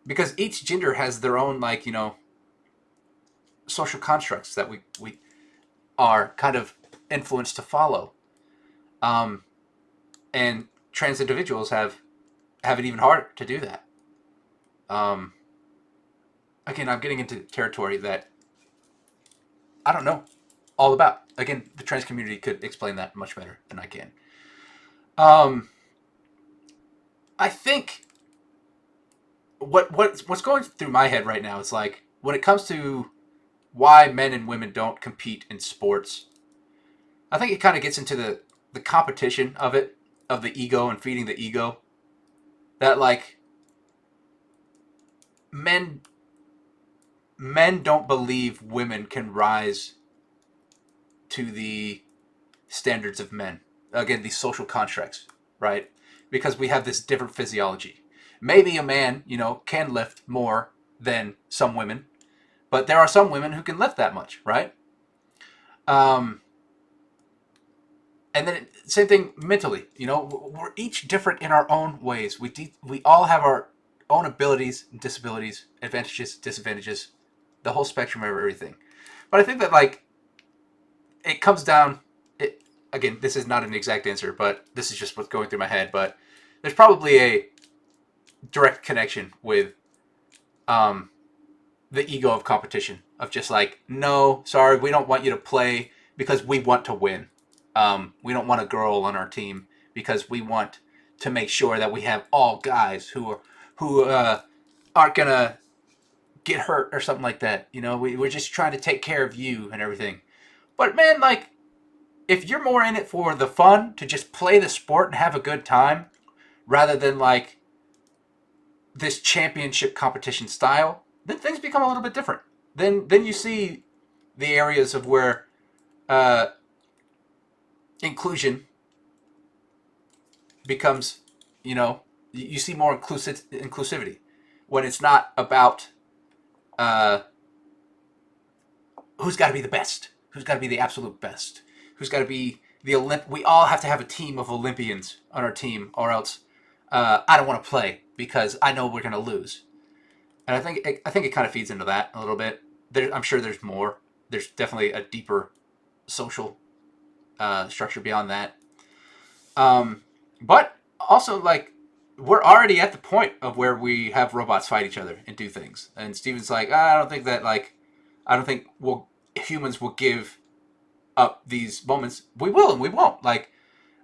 because each gender has their own like social constructs that we are kind of influenced to follow, um, and trans individuals have it even harder to do that. Um, Again, I'm getting into territory that I don't know all about. Again, the trans community could explain that much better than I can. Um, I think what's going through my head right now is like when it comes to why men and women don't compete in sports. I think it kind of gets into the competition of it, of the ego and feeding the ego. That like men men don't believe women can rise to the standards of men. Again, these social constructs, right? Because we have this different physiology. Maybe a man, can lift more than some women, but there are some women who can lift that much, right? Um, and then same thing mentally. We're each different in our own ways. We all have our own abilities, disabilities, advantages, disadvantages, the whole spectrum of everything. But I think that like it comes down. Again, this is not an exact answer, but this is just what's going through my head. But there's probably a direct connection with um, the ego of competition of just like, no, sorry, we don't want you to play because we want to win. We don't want a girl on our team because we want to make sure that we have all guys who aren't gonna get hurt or something like that. We're just trying to take care of you and everything. But man, like if you're more in it for the fun to just play the sport and have a good time rather than like this championship competition style, then things become a little bit different. Then you see the areas of where uh, inclusion becomes, you see more inclusivity when it's not about uh, who's got to be the best, who's got to be the absolute best, who's got to be the We all have to have a team of Olympians on our team, or else I don't want to play because I know we're going to lose. And I think it kind of feeds into that a little bit. I'm sure there's more. There's definitely a deeper social structure beyond that. But also, like, we're already at the point of where we have robots fight each other and do things. And Steven's like, I don't think that, like, I don't think humans will give up these moments. We will and we won't. Like,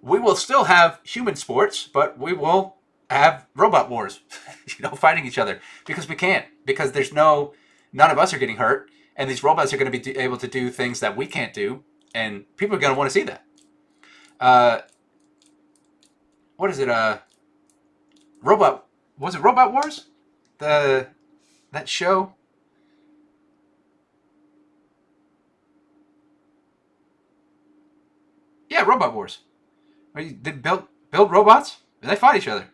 we will still have human sports, but we will have robot wars, fighting each other because we can. Because none of us are getting hurt, and these robots are going to be able to do things that we can't do, and people are going to want to see that. What is it? Robot. Was it Robot Wars? That show. Yeah, Robot Wars. They build robots and they fight each other.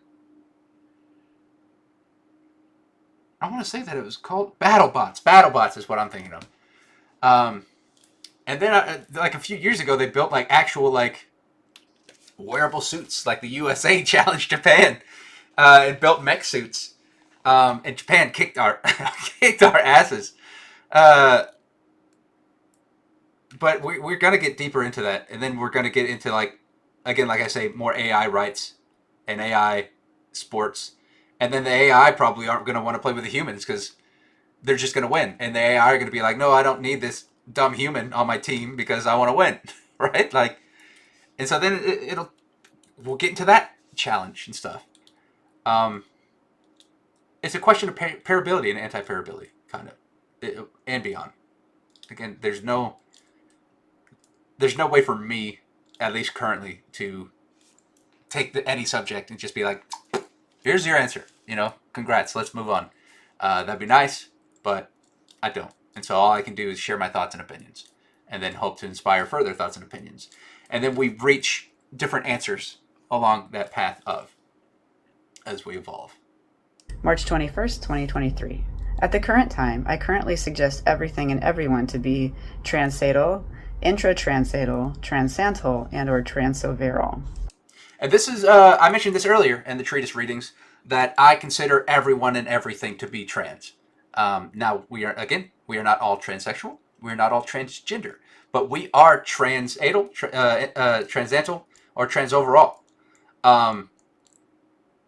I want to say that it was called BattleBots. BattleBots is what I'm thinking of. And then like a few years ago, they built like actual like wearable suits, like the USA challenged Japan and built mech suits. And Japan kicked our kicked our asses. But we're gonna get deeper into that, and then we're gonna get into like I say, more AI rights and AI sports, and then the AI probably aren't gonna want to play with the humans because they're just gonna win, and the AI are gonna be like, no, I don't need this dumb human on my team because I want to win, right? Like, and so then we'll get into that challenge and stuff. Um, it's a question of parability and anti-parability, kind of, and beyond. Again, there's no way for me, at least currently, to take any subject and just be like, here's your answer. Congrats, let's move on. That'd be nice, but I don't. And so all I can do is share my thoughts and opinions, and then hope to inspire further thoughts and opinions. And then we reach different answers along that path as we evolve. March 21st, 2023. At the current time, I currently suggest everything and everyone to be transatal, intratransatal, transantal, and or transoveral. And this is, I mentioned this earlier in the treatise readings, that I consider everyone and everything to be trans. Now, we are not all transsexual. We're not all transgender. But we are transatal, transantal, or transoveral.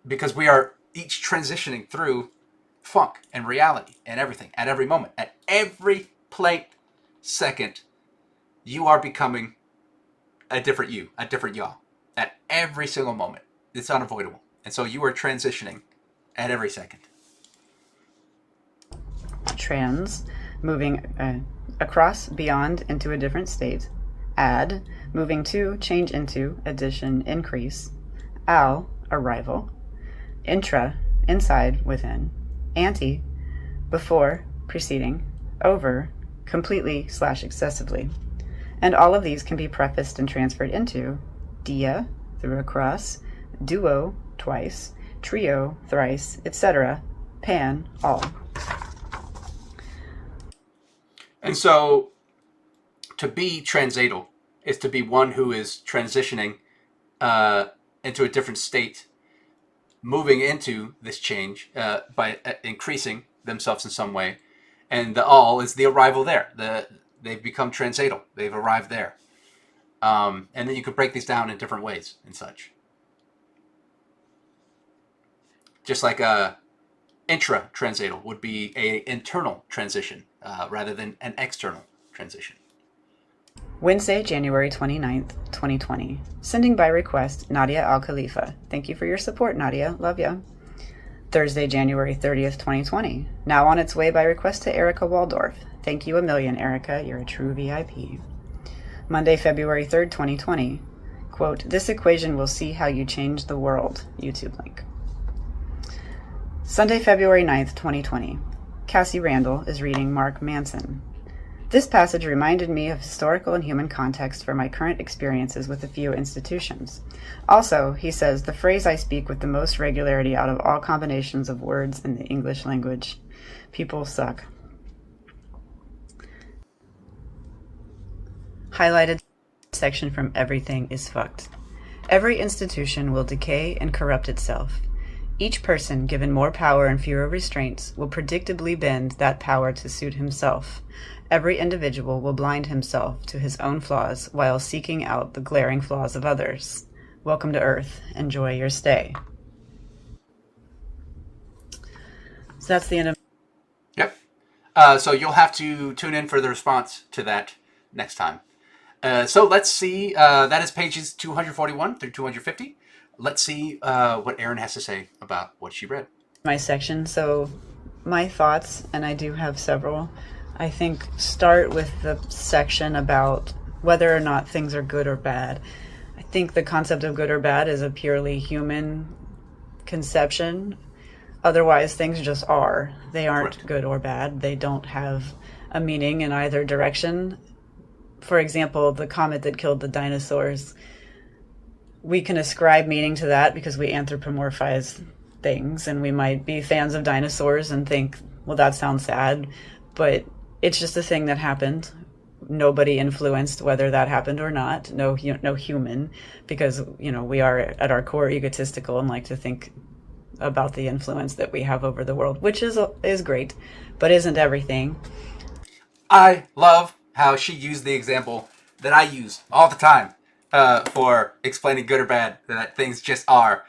Because we are each transitioning through funk and reality and everything at every moment. At every plate second, you are becoming a different you, a different y'all. At every single moment. It's unavoidable. And so you are transitioning at every second. Trans, moving across, beyond, into a different state. Add, moving to, change into, addition, increase. Al, arrival. Intra, inside, within. Anti, before, preceding. Over, completely / excessively. And all of these can be prefaced and transferred into dia, through across, duo, twice, trio, thrice, etc., pan, all. And so, to be transatal is to be one who is transitioning into a different state, moving into this change by increasing themselves in some way. And the all is the arrival there. They've become transatal. They've arrived there. And then you could break these down in different ways and such. Just like intra-transatal would be an internal transition rather than an external transition. Wednesday, January 29th, 2020. Sending by request, Nadia Al-Khalifa. Thank you for your support, Nadia. Love ya. Thursday, January 30th, 2020. Now on its way by request to Erica Waldorf. Thank you a million, Erica. You're a true VIP. Monday, February 3rd, 2020. Quote, this equation will see how you change the world. YouTube link. Sunday, February 9th, 2020. Cassie Randall is reading Mark Manson. This passage reminded me of historical and human context for my current experiences with a few institutions. Also, he says, the phrase I speak with the most regularity out of all combinations of words in the English language. People suck. Highlighted section from everything is fucked. Every institution will decay and corrupt itself. Each person given more power and fewer restraints will predictably bend that power to suit himself. Every individual will blind himself to his own flaws while seeking out the glaring flaws of others. Welcome to Earth. Enjoy your stay. So that's the end of... Yep. So you'll have to tune in for the response to that next time. So let's see. That is pages 241 through 250. Let's see what Erin has to say about what she read. My section. So my thoughts, and I do have several, I think start with the section about whether or not things are good or bad. I think the concept of good or bad is a purely human conception. Otherwise, things just are. They aren't good or bad. They don't have a meaning in either direction. For example, the comet that killed the dinosaurs, we can ascribe meaning to that because we anthropomorphize things, and we might be fans of dinosaurs and think, well, that sounds sad, but it's just a thing that happened. Nobody influenced whether that happened or not. No human, because we are at our core egotistical and like to think about the influence that we have over the world, which is great, but isn't everything. I love how she used the example that I use all the time for explaining good or bad, that things just are.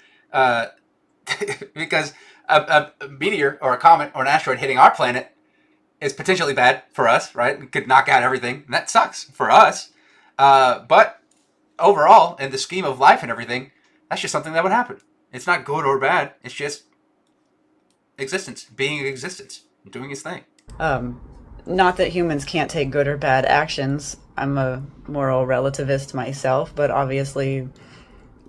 Because a meteor or a comet or an asteroid hitting our planet is potentially bad for us, right? It could knock out everything, and that sucks for us. But overall, in the scheme of life and everything, that's just something that would happen. It's not good or bad. It's just existence, being in existence, doing its thing. Not that humans can't take good or bad actions. I'm a moral relativist myself, but obviously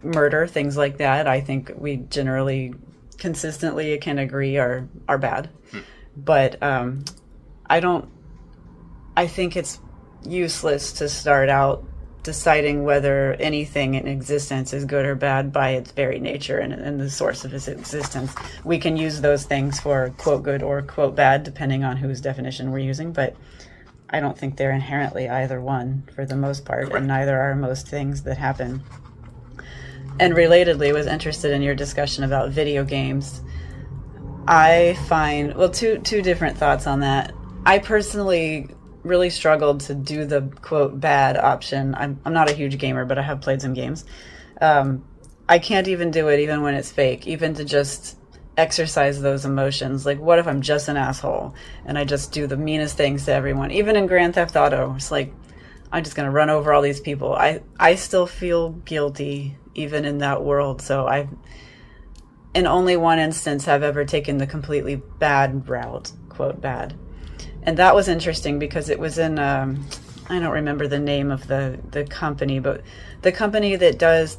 murder, things like that, I think we generally consistently can agree are bad. But I think it's useless to start out deciding whether anything in existence is good or bad by its very nature and the source of its existence. We can use those things for quote good or quote bad, depending on whose definition we're using, but I don't think they're inherently either one for the most part. Correct. And neither are most things that happen. And relatedly, was interested in your discussion about video games. I find, two different thoughts on that. I personally really struggled to do the quote bad option. I'm not a huge gamer, but I have played some games. I can't even do it even when it's fake, even to just exercise those emotions. Like, what if I'm just an asshole and I just do the meanest things to everyone? Even in Grand Theft Auto, it's like, I'm just going to run over all these people. I still feel guilty even in that world. So in only one instance, have ever taken the completely bad route, quote bad. And that was interesting because it was in, I don't remember the name of the company, but the company that does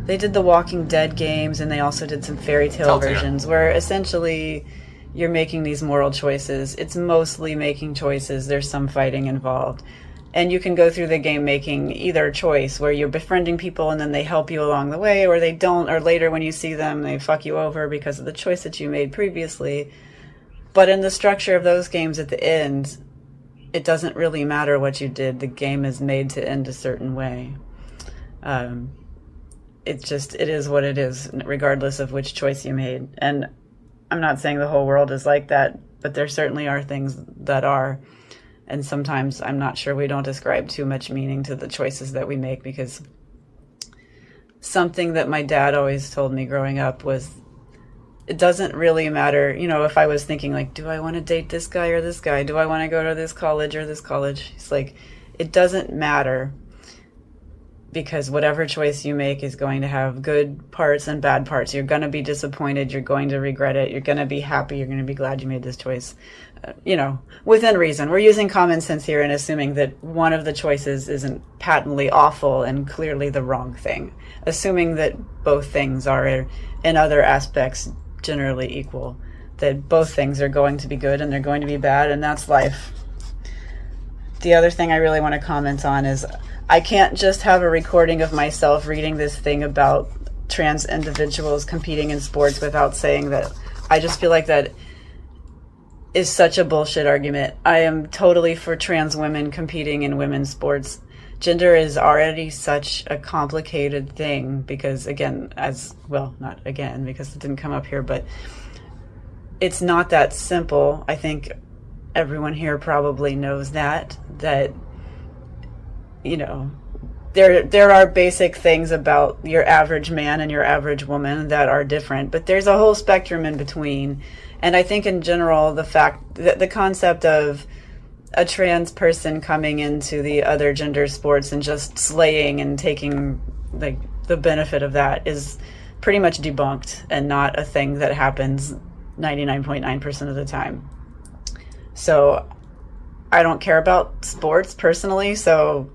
they did the Walking Dead games, and they also did some fairy tale versions where essentially you're making these moral choices. It's mostly making choices. There's some fighting involved. And you can go through the game making either choice where you're befriending people and then they help you along the way, or they don't, or later when you see them, they fuck you over because of the choice that you made previously. But in the structure of those games at the end, it doesn't really matter what you did. The game is made to end a certain way. It is what it is, regardless of which choice you made. And I'm not saying the whole world is like that, but there certainly are things that are. And sometimes I'm not sure we don't ascribe too much meaning to the choices that we make, because something that my dad always told me growing up was, it doesn't really matter, if I was thinking like, do I want to date this guy or this guy? Do I want to go to this college or this college? It's like, it doesn't matter, because whatever choice you make is going to have good parts and bad parts. You're going to be disappointed. You're going to regret it. You're going to be happy. You're going to be glad you made this choice. Within reason. We're using common sense here and assuming that one of the choices isn't patently awful and clearly the wrong thing. Assuming that both things are, in other aspects, generally equal. That both things are going to be good and they're going to be bad, and that's life. the other thing I really want to comment on is I can't just have a recording of myself reading this thing about trans individuals competing in sports without saying that I just feel like that is such a bullshit argument. I am totally for trans women competing in women's sports. Gender is already such a complicated thing because, again, as well, not again because it didn't come up here, but it's not that simple. I think everyone here probably knows that you know, there are basic things about your average man and your average woman that are different, but there's a whole spectrum in between. And I think in general, the fact that the concept of a trans person coming into the other gender sports and just slaying and taking like the benefit of that is pretty much debunked and not a thing that happens 99.9% of the time. So I don't care about sports personally, so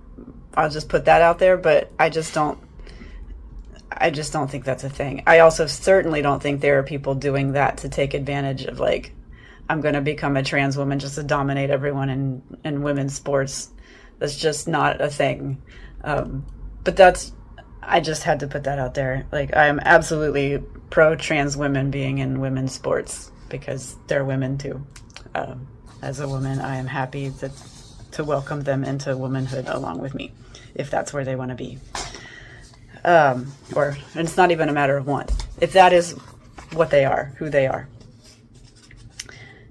I'll just put that out there, but I just don't think that's a thing. I also certainly don't think there are people doing that to take advantage of, like, I'm going to become a trans woman just to dominate everyone in women's sports. That's just not a thing. But I just had to put that out there. Like, I am absolutely pro trans women being in women's sports because they're women too. As a woman, I am happy to welcome them into womanhood along with me, if that's where they want to be. Or it's not even a matter of want. If that is what they are, who they are.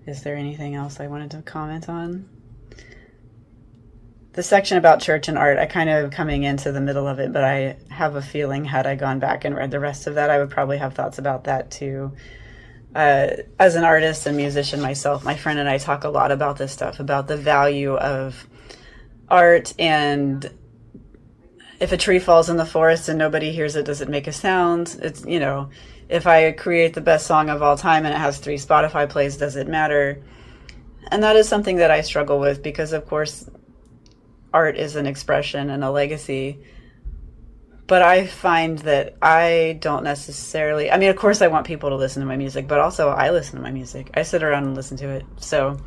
Is there anything else I wanted to comment on? The section about church and art, I kind of coming into the middle of it, but I have a feeling had I gone back and read the rest of that, I would probably have thoughts about that too. As an artist and musician myself, my friend and I talk a lot about this stuff, about the value of art, and if a tree falls in the forest and nobody hears it, does it make a sound? It's, if I create the best song of all time and it has 3 Spotify plays, does it matter? And that is something that I struggle with because, of course, art is an expression and a legacy. But I find that I don't necessarily, I mean, of course I want people to listen to my music, but also I listen to my music. I sit around and listen to it. So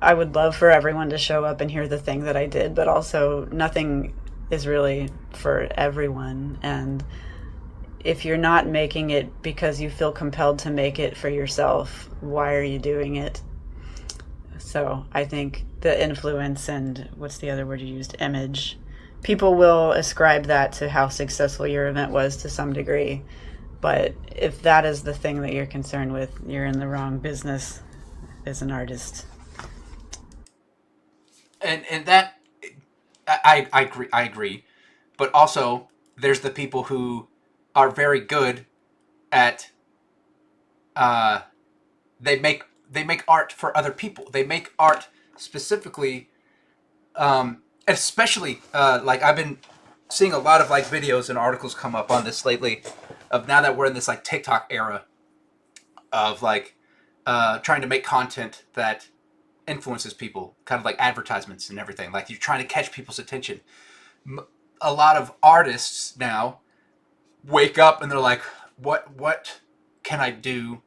I would love for everyone to show up and hear the thing that I did, but also nothing is really for everyone. And if you're not making it because you feel compelled to make it for yourself, why are you doing it? So I think the influence and what's the other word you used? Image. People will ascribe that to how successful your event was to some degree. But if that is the thing that you're concerned with, you're in the wrong business as an artist. And that I agree, but also there's the people who are very good at they make art for other people. They make art specifically, especially like I've been seeing a lot of like videos and articles come up on this lately, of now that we're in this like TikTok era of like trying to make content that influences people, kind of like advertisements and everything. Like you're trying to catch people's attention. A lot of artists now wake up and they're like, what can I do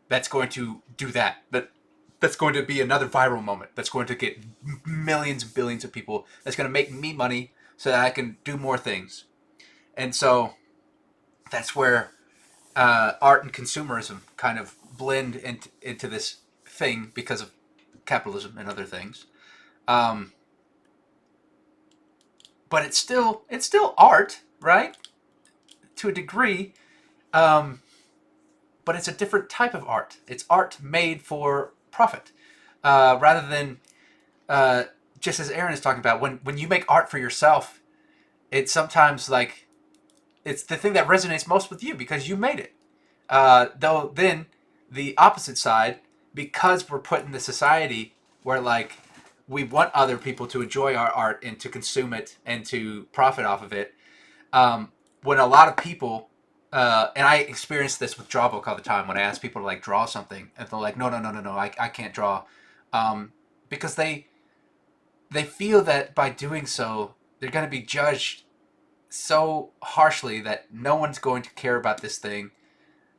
that's going to do that's going to be another viral moment, that's going to get millions and billions of people, that's going to make me money so that I can do more things. And so that's where art and consumerism kind of blend into this thing because of capitalism and other things. Um, but it's still art, right? To a degree. But it's a different type of art. It's art made for profit, rather than just as Erin is talking about. When you make art for yourself, it's sometimes like it's the thing that resonates most with you because you made it. Though then the opposite side, because we're put in the society where like we want other people to enjoy our art and to consume it and to profit off of it. When a lot of people, and I experience this with Drawbook all the time, when I ask people to like draw something and they're like, no, I can't draw, because they feel that by doing so they're going to be judged so harshly that no one's going to care about this thing,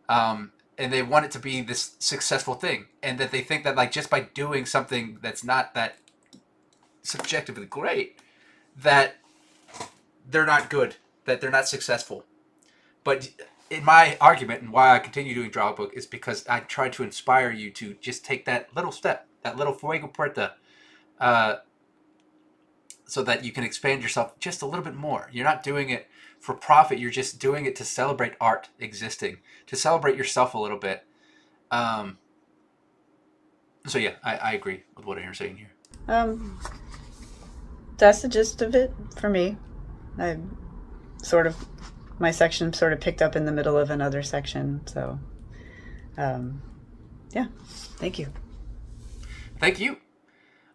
and they want it to be this successful thing, and that they think that like just by doing something that's not that subjectively great, that they're not good, that they're not successful. But in my argument and why I continue doing Draw Book is because I try to inspire you to just take that little step, that little fuego puerta, uh, so that you can expand yourself just a little bit more. You're not doing it for profit. You're just doing it to celebrate art existing, to celebrate yourself a little bit. Um, so yeah, I agree with what you're saying here. Um, that's the gist of it for me. I sort of, my section sort of picked up in the middle of another section. So, yeah, thank you. Thank you.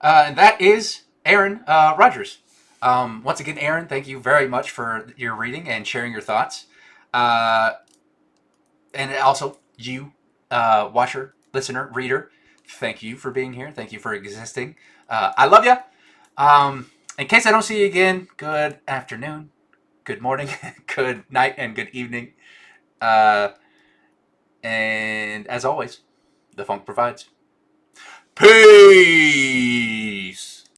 And that is Erin Rodgers. Once again, Erin, thank you very much for your reading and sharing your thoughts. Uh, and also, you, watcher, listener, reader, thank you for being here. Thank you for existing. I love you. In case I don't see you again, good afternoon, good morning, good night, and good evening. Uh, and as always, the funk provides. Peace!